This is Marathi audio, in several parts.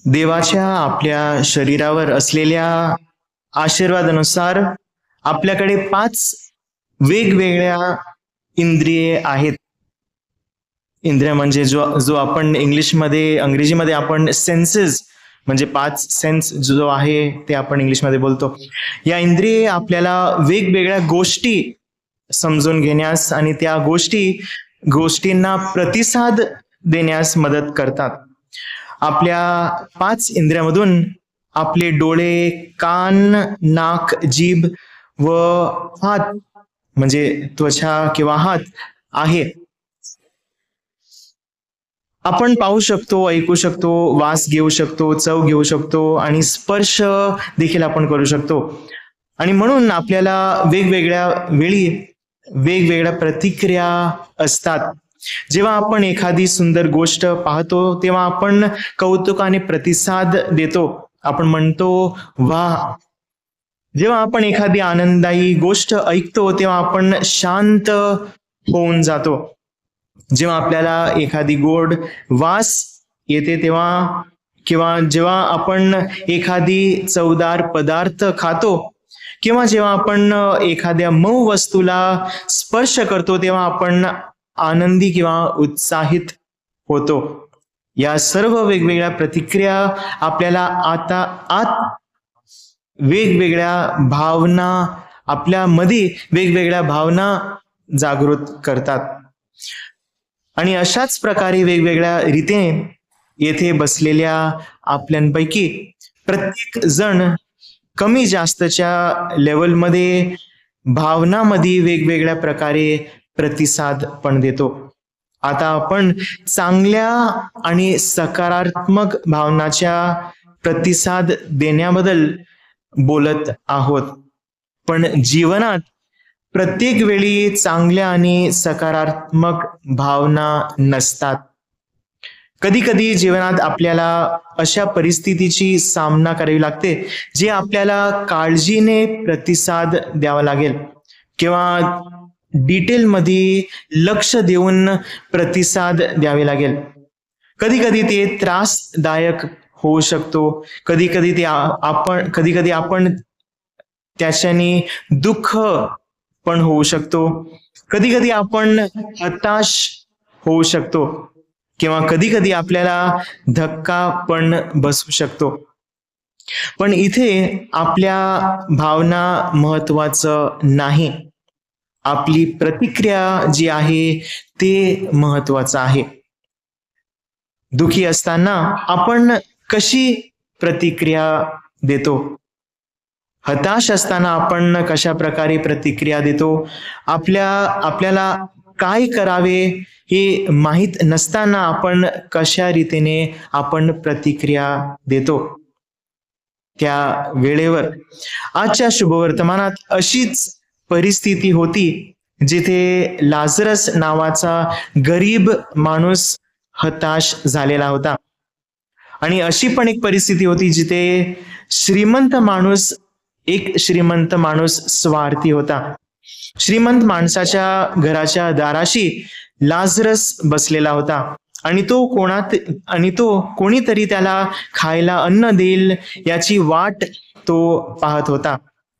देवाच्या आपल्या शरीरावर असलेल्या आशीर्वादानुसार आपल्याकडे 5 वेगवेगळ्या इंद्रिये आहेत. इंद्रिय म्हणजे जो जो आपण अंग्रेजीमध्ये आपण सेन्सेस म्हणजे 5 सेन्स जो आहे ते आपण इंग्लिशमध्ये बोलतो. या इंद्रिये आपल्याला वेगवेगळ्या गोष्टी समजून घेण्यास आणि त्या गोष्टींना प्रतिसाद देण्यास मदत करतात. आपल्या 5 इंद्रियामधून आपले डोळे, कान, नाक, जीभ व हात म्हणजे त्वचा किंवा हात आहे. आपण पाहू शकतो, ऐकू शकतो, वास घेऊ शकतो, चव घेऊ शकतो आणि स्पर्श देखील आपण करू शकतो. आणि म्हणून आपल्याला वेगवेगळ्या वेळी वेगवेगळ्या प्रतिक्रिया असतात. जेव्हा आपण एखादी सुंदर गोष्ट पाहतो तेव्हा आपण कौतुकाने प्रतिसाद देतो. आपण म्हणतो वा. जेव्हा आपण एखादी आनंददायी गोष्ट ऐकतो तेव्हा आपण शांत होऊन जातो. जेव्हा आपल्याला एखादी गोड वास येते तेव्हा किंवा जेव्हा आपण एखादी चवदार पदार्थ खातो किंवा जेव्हा आपण एखाद्या मऊ वस्तूला स्पर्श करतो तेव्हा आपण आनंदी किंवा उत्साहित होतो. या सर्व वेगवेगळ्या प्रतिक्रिया आपल्याला आत वेगवेगळ्या भावना आपल्यामध्ये वेगवेगळ्या भावना जागृत करतात. आणि अशाच प्रकारे वेगवेगळ्या रीतीने येथे बसलेल्या आपल्यापैकी प्रत्येक जण कमी जास्तच्या लेवलमध्ये भावनामध्ये वेगवेगळ्या प्रकारे प्रतिसाद पण देतो. आता आपण चांगल्या आणि सकारात्मक भावनाच्या प्रतिसाद देण्याबद्दल बोलत आहोत. पण जीवनात प्रत्येक वेळी चांगल्या आणि सकारात्मक भावना नसतात. कधी कधी जीवनात आपल्याला अशा परिस्थितीची सामना करावी लागते जे आपल्याला काळजीने प्रतिसाद द्यावा लागेल किंवा डिटेलमध्ये लक्ष देऊन प्रतिसाद द्यावे लागेल. कधी कधी ते त्रासदायक होऊ शकतो. कधी कधी आपण त्याच्याने दुःख पण होऊ शकतो. कधी कधी आपण हताश होऊ शकतो किंवा कधी कधी आपल्याला धक्का पण बसू शकतो. पण इथे आपल्या भावना महत्वाचं नाही, आपली प्रतिक्रिया जी आहे ते महत्वाचं आहे. दुखी असताना आपण कशी प्रतिक्रिया देतो, हताश असताना आपण कशा प्रकारे प्रतिक्रिया देतो, आपल्याला काय करावे हे माहीत नसताना आपण कशा रीतीने आपण प्रतिक्रिया देतो. त्या वेळेवर आजच्या शुभवर्तमानात अशीच परिस्थिती होती जिथे लाझरस नावाचा गरीब माणूस हताश झालेला होता. आणि अशी पण एक परिस्थिती होती जिथे एक श्रीमंत माणूस स्वार्थी होता. श्रीमंत माणसाच्या घराच्या दाराशी लाझरस बसलेला होता आणि तो कोणीतरी त्याला खायला अन्न देईल याची वाट तो पाहत होता.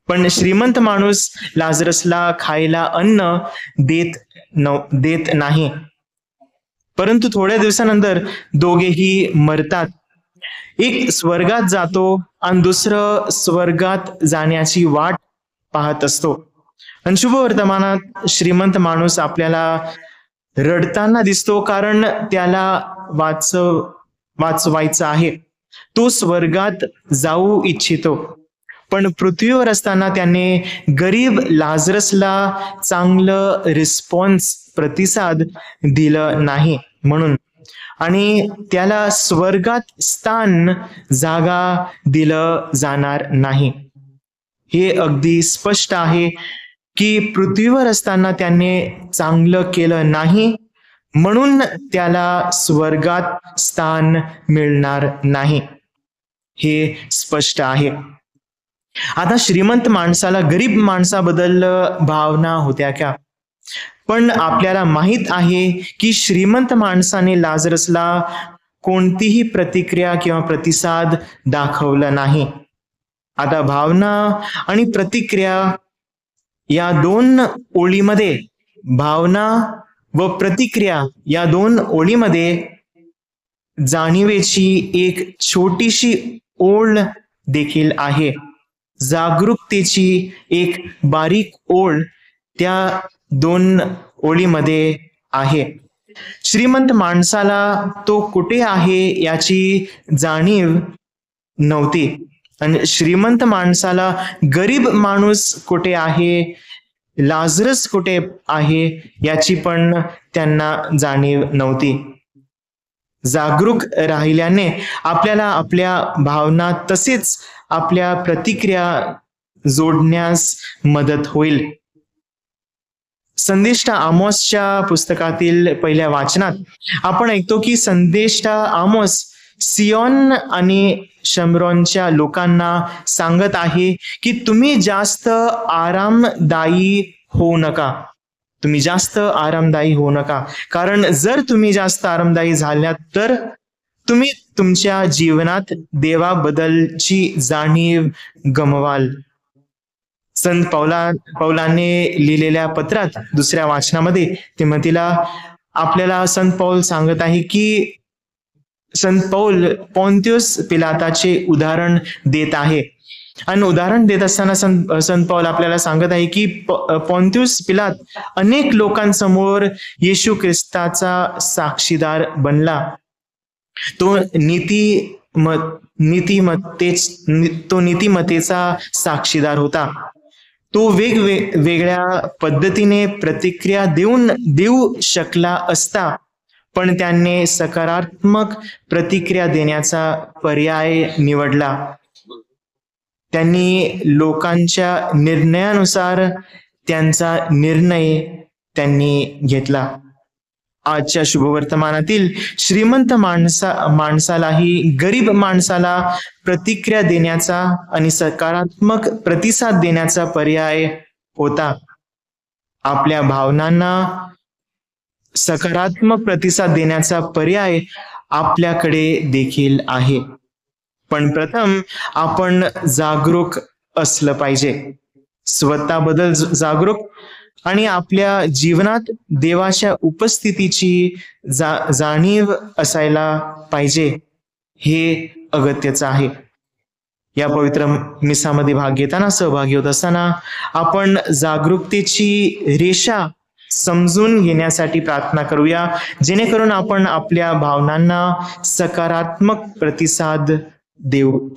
पण श्रीमंत माणूस लाझरसला खायला अन्न देत नाही. परंतु थोड्या दिवसानंतर दोघेही मरतात. एक स्वर्गात जातो आणि दुसरं स्वर्गात जाण्याची वाट पाहत असतो. आणि शुभवर्तमानात श्रीमंत माणूस आपल्याला रडताना दिसतो कारण त्याला वाचवायचं आहे. तो स्वर्गात जाऊ इच्छितो. पण पृथ्वीवर असताना त्याने गरीब लाझरसला चांगलं प्रतिसाद दिलं नाही म्हणून, आणि त्याला स्वर्गात जागा दिलं जाणार नाही. हे अगदी स्पष्ट आहे की पृथ्वीवर असताना त्याने चांगलं केलं नाही म्हणून त्याला स्वर्गात स्थान मिळणार नाही. हे स्पष्ट आहे. आता श्रीमंत माणसाला गरीब माणसाबद्दल भावना होत्या का? पण आपल्याला माहित आहे की श्रीमंत माणसाने लाझरसला कोणतीही प्रतिक्रिया किंवा प्रतिसाद दाखवला नाही. आता भावना आणि प्रतिक्रिया या दोन ओळीमध्ये, भावना व प्रतिक्रिया या दोन ओळीमध्ये जाणीवेची एक छोटीशी ओळ देखील आहे. जागरूकतेची एक बारीक ओळ त्या दोन ओळीमध्ये आहे. श्रीमंत माणसाला तो कुठे आहे याची जाणीव नव्हती, आणि श्रीमंत माणसाला गरीब माणूस कुठे आहे, लाजरस कुठे आहे याची पण त्यांना जाणीव नव्हती. जागरूक राहिल्याने आपल्याला आपल्या भावना तसेच आपल्या प्रतिक्रिया जोडण्यास मदत होईल. संदेष्टा आमोसच्या पुस्तकातील पहिल्या वाचनात आपण ऐकतो की संदेष्टा आमोस सियोन आणि शमरोनच्या लोकांना सांगत आहे की तुम्ही जास्त आरामदायी होऊ नका. तुम्ही जास्त आरामदायी होऊ नका, कारण जर तुम्ही जास्त आरामदायी झाल्यात तर तुम्ही तुमच्या जीवनात देवाबद्दलची जाणीव गमवाल. संत पौलाने लिहिलेल्या पत्रात दुसऱ्या वाचनामध्ये तिमोथीला आपल्याला संत पौल सांगत आहे की संत पौल पोंतियुस पिलाताचे उदाहरण देत आहे, आणि उदाहरण देत असताना संत पौल आपल्याला सांगत आहे की पोंतियुस पिलात अनेक लोकांसमोर येशू ख्रिस्ताचा साक्षीदार बनला. तो नीतिमत्तेचा साक्षीदार होता. तो वेगवेगळ्या पद्धतीने प्रतिक्रिया देऊ शकला असता, पण त्याने सकारात्मक प्रतिक्रिया देण्याचा पर्याय निवडला. त्यांनी लोकांच्या निर्णयानुसार त्यांचा निर्णय त्यांनी घेतला. आजच्या शुभवर्तमानातील श्रीमंत माणसालाही गरीब माणसाला प्रतिक्रिया देण्याचा आणि सकारात्मक प्रतिसाद देण्याचा पर्याय होता. आपल्या भावनांना सकारात्मक प्रतिसाद देण्याचा पर्याय आपल्याकडे देखील आहे. पण प्रथम आपण जागरूक असलं पाहिजे, स्वतःबद्दल जागरूक, आणि आपल्या जीवनात देवाच्या उपस्थितीची जाणीव असायला पाहिजे. हे अगत्याचं आहे. या पवित्र मिसामध्ये भाग घेताना, सहभागी होत असताना आपण जागरूकतेची रेषा समजून घेण्यासाठी प्रार्थना करूया, जेणेकरून आपण आपल्या भावनांना सकारात्मक प्रतिसाद देऊ